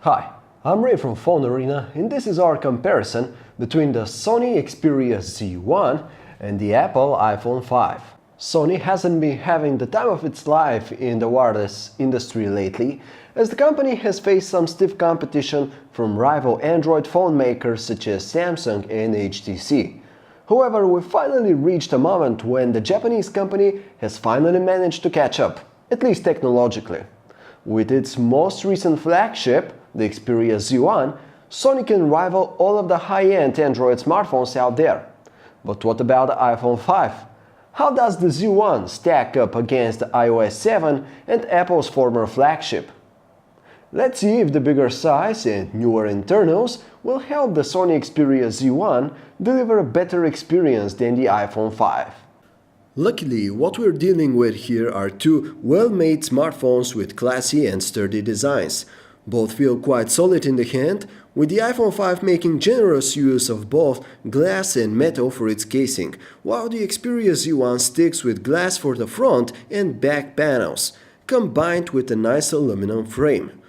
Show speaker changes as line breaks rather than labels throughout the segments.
Hi, I'm Ray from Phone Arena, and this is our comparison between the Sony Xperia Z1 and the Apple iPhone 5. Sony hasn't been having the time of its life in the wireless industry lately, as the company has faced some stiff competition from rival Android phone makers such as Samsung and HTC. However, we finally reached a moment when the Japanese company has finally managed to catch up, at least technologically. With its most recent flagship, the Xperia Z1, Sony can rival all of the high-end Android smartphones out there. But what about the iPhone 5? How does the Z1 stack up against the iOS 7 and Apple's former flagship? Let's see if the bigger size and newer internals will help the Sony Xperia Z1 deliver a better experience than the iPhone 5. Luckily, what we're dealing with here are two well-made smartphones with classy and sturdy designs. Both feel quite solid in the hand, with the iPhone 5 making generous use of both glass and metal for its casing, while the Xperia Z1 sticks with glass for the front and back panels, combined with a nice aluminum frame.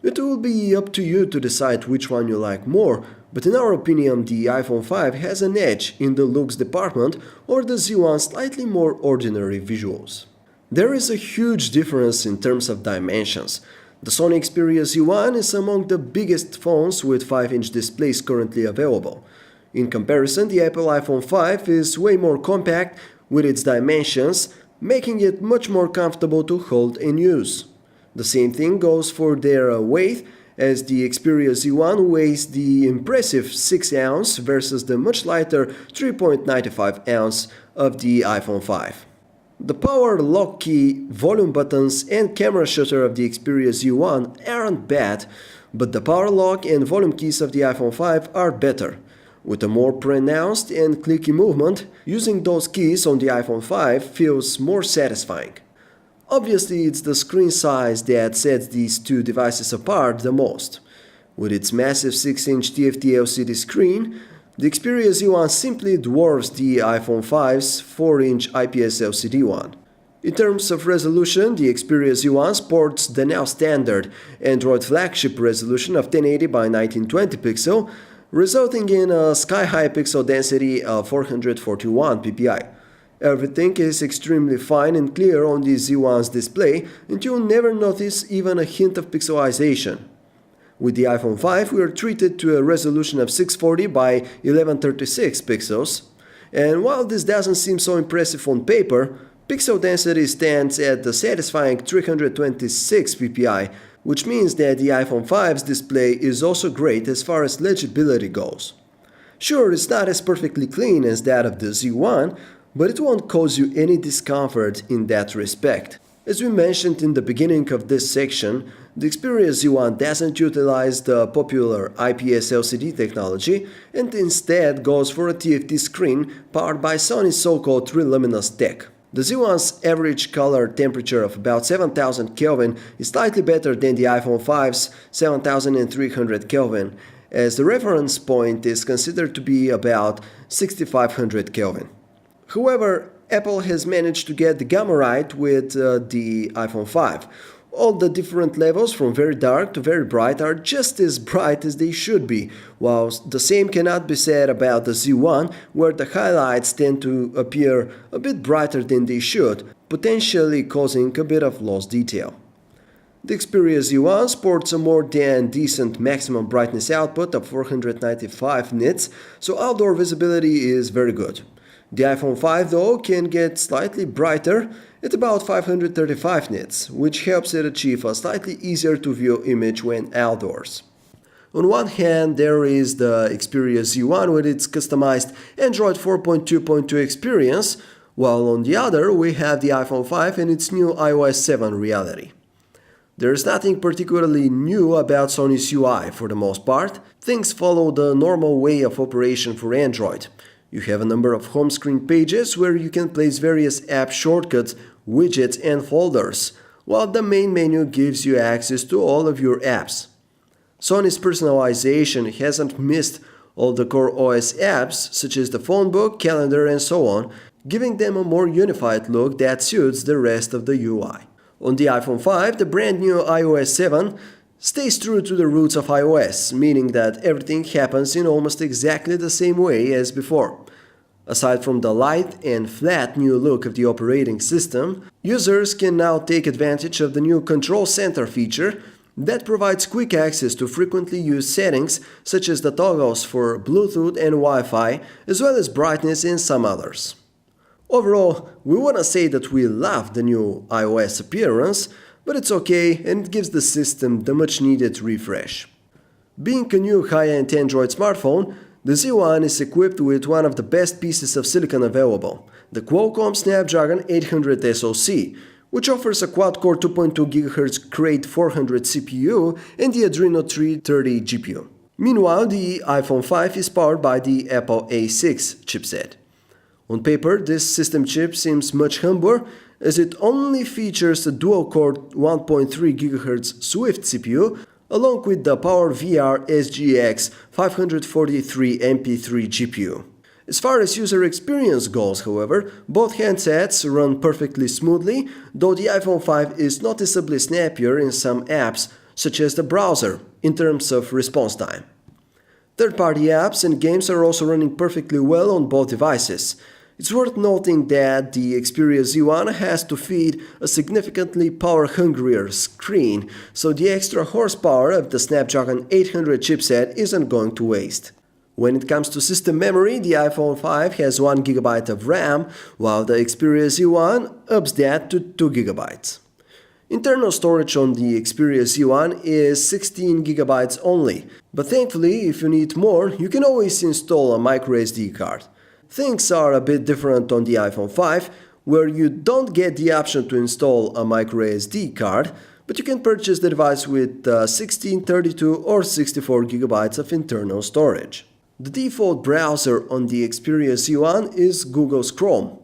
It will be up to you to decide which one you like more, but in our opinion the iPhone 5 has an edge in the looks department or the Z1 slightly more ordinary visuals. There is a huge difference in terms of dimensions. The Sony Xperia Z1 is among the biggest phones with 5-inch displays currently available. In comparison, the Apple iPhone 5 is way more compact with its dimensions, making it much more comfortable to hold and use. The same thing goes for their weight, as the Xperia Z1 weighs the impressive 6 ounce versus the much lighter 3.95 ounce of the iPhone 5. The power lock key, volume buttons and camera shutter of the Xperia Z1 aren't bad, but the power lock and volume keys of the iPhone 5 are better. With a more pronounced and clicky movement, using those keys on the iPhone 5 feels more satisfying. Obviously, it's the screen size that sets these two devices apart the most. With its massive 6-inch TFT LCD screen, the Xperia Z1 simply dwarfs the iPhone 5's 4-inch IPS LCD one. In terms of resolution, the Xperia Z1 sports the now standard Android flagship resolution of 1080 by 1920 pixel, resulting in a sky-high pixel density of 441 ppi. Everything is extremely fine and clear on the Z1's display, and you'll never notice even a hint of pixelization. With the iPhone 5, we are treated to a resolution of 640 by 1136 pixels, and while this doesn't seem so impressive on paper, pixel density stands at the satisfying 326 ppi, which means that the iPhone 5's display is also great as far as legibility goes. Sure, it's not as perfectly clean as that of the Z1, but it won't cause you any discomfort in that respect. As we mentioned in the beginning of this section, the Xperia Z1 doesn't utilize the popular IPS LCD technology and instead goes for a TFT screen powered by Sony's so-called triluminous tech. The Z1's average color temperature of about 7000 Kelvin is slightly better than the iPhone 5's 7300 Kelvin, as the reference point is considered to be about 6500 Kelvin. However, Apple has managed to get the gamma right with the iPhone 5. All the different levels from very dark to very bright are just as bright as they should be, while the same cannot be said about the Z1, where the highlights tend to appear a bit brighter than they should, potentially causing a bit of lost detail. The Xperia Z1 sports a more than decent maximum brightness output of 495 nits, so outdoor visibility is very good. The iPhone 5 though can get slightly brighter at about 535 nits, which helps it achieve a slightly easier to view image when outdoors. On one hand, there is the Xperia Z1 with its customized Android 4.2.2 experience, while on the other we have the iPhone 5 and its new iOS 7 reality. There is nothing particularly new about Sony's UI for the most part. Things follow the normal way of operation for Android. You have a number of home screen pages where you can place various app shortcuts, widgets and folders, while the main menu gives you access to all of your apps. Sony's personalization hasn't missed all the core OS apps such as the phone book, calendar and so on, giving them a more unified look that suits the rest of the UI. On the iPhone 5, the brand new iOS 7 stays true to the roots of iOS, meaning that everything happens in almost exactly the same way as before. Aside from the light and flat new look of the operating system, users can now take advantage of the new Control Center feature that provides quick access to frequently used settings such as the toggles for Bluetooth and Wi-Fi, as well as brightness and some others. Overall, we want to say that we love the new iOS appearance, but it's okay and it gives the system the much needed refresh. Being a new high-end Android smartphone, the Z1 is equipped with one of the best pieces of silicon available, the Qualcomm Snapdragon 800 SoC, which offers a quad-core 2.2 GHz Crate 400 CPU and the Adreno 330 GPU. Meanwhile, the iPhone 5 is powered by the Apple A6 chipset. On paper, this system chip seems much humbler, as it only features a dual-core 1.3 GHz Swift CPU, along with the PowerVR SGX 543 MP3 GPU. As far as user experience goes, however, both handsets run perfectly smoothly, though the iPhone 5 is noticeably snappier in some apps, such as the browser, in terms of response time. Third-party apps and games are also running perfectly well on both devices. It's worth noting that the Xperia Z1 has to feed a significantly power-hungrier screen, so the extra horsepower of the Snapdragon 800 chipset isn't going to waste. When it comes to system memory, the iPhone 5 has 1 GB of RAM, while the Xperia Z1 ups that to 2 GB. Internal storage on the Xperia Z1 is 16 GB only, but thankfully, if you need more, you can always install a microSD card. Things are a bit different on the iPhone 5, where you don't get the option to install a microSD card, but you can purchase the device with 16, 32 or 64 GB of internal storage. The default browser on the Xperia Z1 is Google's Chrome,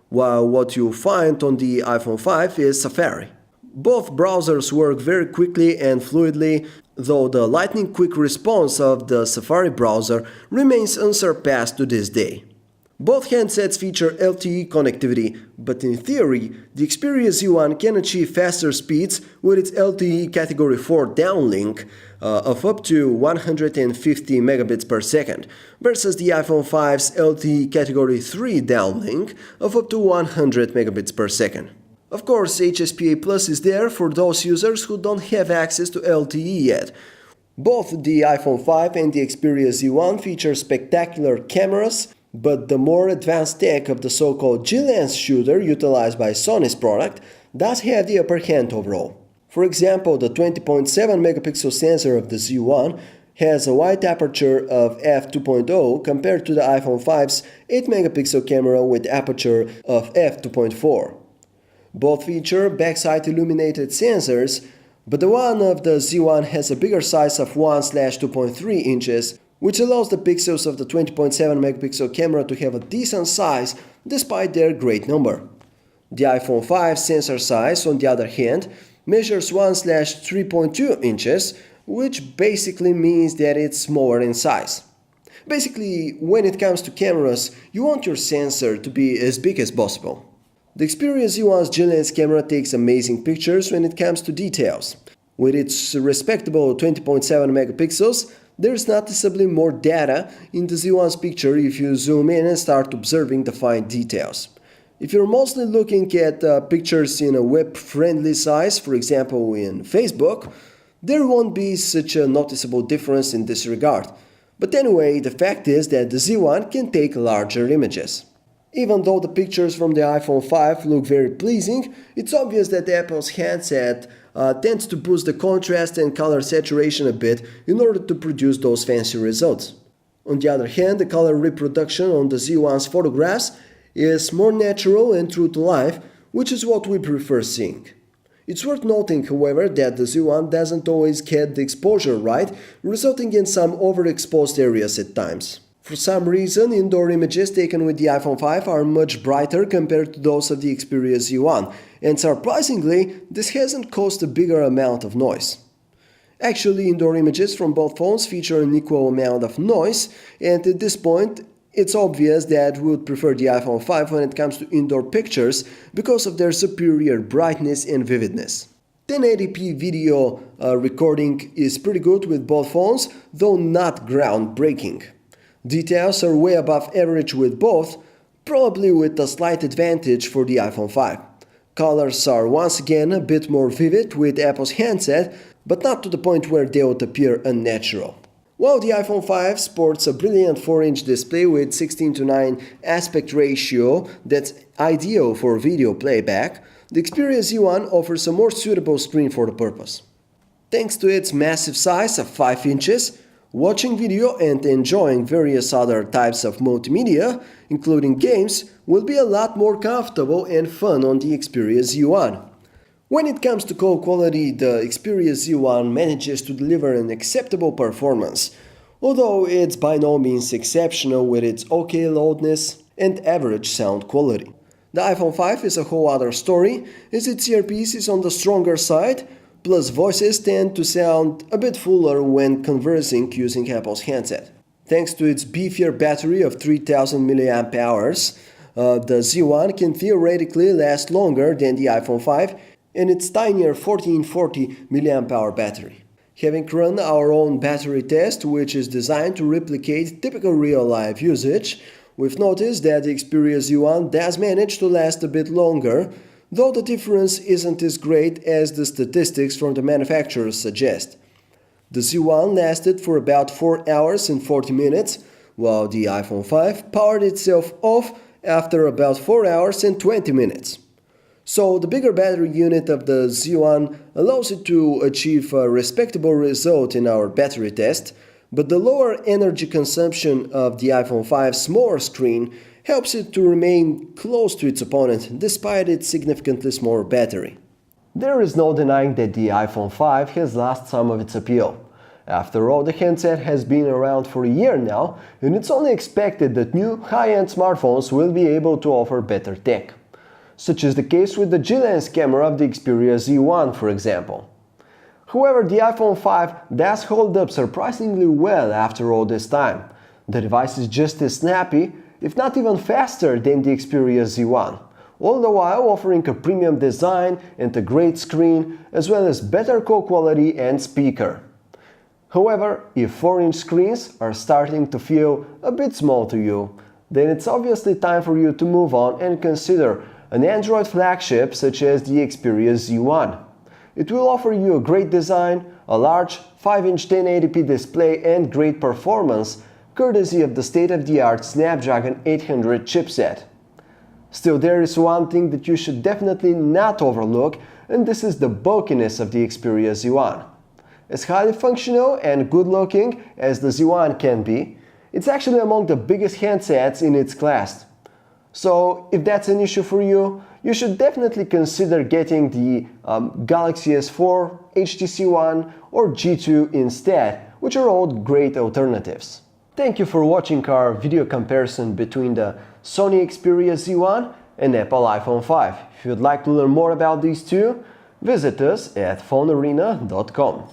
while what you'll find on the iPhone 5 is Safari. Both browsers work very quickly and fluidly, though the lightning-quick response of the Safari browser remains unsurpassed to this day. Both handsets feature LTE connectivity, but in theory, the Xperia Z1 can achieve faster speeds with its LTE Category 4 downlink of up to 150 megabits per second, versus the iPhone 5's LTE Category 3 downlink of up to 100 megabits per second. Of course, HSPA Plus is there for those users who don't have access to LTE yet. Both the iPhone 5 and the Xperia Z1 feature spectacular cameras, but the more advanced tech of the so-called G-Lens shooter utilized by Sony's product does have the upper hand overall. For example, the 20.7 megapixel sensor of the Z1 has a wide aperture of f2.0 compared to the iPhone 5's 8 megapixel camera with aperture of f2.4. Both feature backside illuminated sensors, but the one of the Z1 has a bigger size of 1/2.3 inches, which allows the pixels of the 20.7 megapixel camera to have a decent size despite their great number. The iPhone 5 sensor size, on the other hand, measures 1/3.2 inches, which basically means that it's smaller in size. Basically, when it comes to cameras, you want your sensor to be as big as possible. The Xperia Z1's G-Lens camera takes amazing pictures when it comes to details. With its respectable 20.7 megapixels, there's noticeably more data in the Z1's picture if you zoom in and start observing the fine details. If you're mostly looking at pictures in a web-friendly size, for example in Facebook, there won't be such a noticeable difference in this regard. But anyway, the fact is that the Z1 can take larger images. Even though the pictures from the iPhone 5 look very pleasing, it's obvious that Apple's handset tends to boost the contrast and color saturation a bit in order to produce those fancy results. On the other hand, the color reproduction on the Z1's photographs is more natural and true to life, which is what we prefer seeing. It's worth noting, however, that the Z1 doesn't always get the exposure right, resulting in some overexposed areas at times. For some reason, indoor images taken with the iPhone 5 are much brighter compared to those of the Xperia Z1, and surprisingly, this hasn't caused a bigger amount of noise. Actually, indoor images from both phones feature an equal amount of noise, and at this point, it's obvious that we would prefer the iPhone 5 when it comes to indoor pictures because of their superior brightness and vividness. 1080p video recording is pretty good with both phones, though not groundbreaking. Details are way above average with both, probably with a slight advantage for the iPhone 5. Colors are once again a bit more vivid with Apple's handset, but not to the point where they would appear unnatural. While the iPhone 5 sports a brilliant 4-inch display with 16:9 aspect ratio that's ideal for video playback, the Xperia Z1 offers a more suitable screen for the purpose. Thanks to its massive size of 5 inches, watching video and enjoying various other types of multimedia, including games, will be a lot more comfortable and fun on the Xperia Z1. When it comes to call quality, the Xperia Z1 manages to deliver an acceptable performance, although it's by no means exceptional with its okay loudness and average sound quality. The iPhone 5 is a whole other story, as its earpiece is on the stronger side, plus voices tend to sound a bit fuller when conversing using Apple's handset. Thanks to its beefier battery of 3000 mAh, the Z1 can theoretically last longer than the iPhone 5 and its tinier 1440 mAh battery. Having run our own battery test, which is designed to replicate typical real-life usage, we've noticed that the Xperia Z1 does manage to last a bit longer, though the difference isn't as great as the statistics from the manufacturers suggest. The Z1 lasted for about 4 hours and 40 minutes, while the iPhone 5 powered itself off after about 4 hours and 20 minutes. So the bigger battery unit of the Z1 allows it to achieve a respectable result in our battery test, but the lower energy consumption of the iPhone 5's smaller screen helps it to remain close to its opponent despite its significantly smaller battery. There is no denying that the iPhone 5 has lost some of its appeal. After all, the handset has been around for a year now, and it's only expected that new high-end smartphones will be able to offer better tech. Such is the case with the G-Lens camera of the Xperia Z1, for example. However, the iPhone 5 does hold up surprisingly well after all this time. The device is just as snappy, if not even faster than the Xperia Z1, all the while offering a premium design and a great screen, as well as better call quality and speaker. However, if 4-inch screens are starting to feel a bit small to you, then it's obviously time for you to move on and consider an Android flagship such as the Xperia Z1. It will offer you a great design, a large 5-inch 1080p display and great performance, courtesy of the state-of-the-art Snapdragon 800 chipset. Still, there is one thing that you should definitely not overlook, and this is the bulkiness of the Xperia Z1. As highly functional and good-looking as the Z1 can be, it's actually among the biggest handsets in its class. So, if that's an issue for you, you should definitely consider getting the Galaxy S4, HTC One, or G2 instead, which are all great alternatives. Thank you for watching our video comparison between the Sony Xperia Z1 and Apple iPhone 5. If you'd like to learn more about these two, visit us at phonearena.com.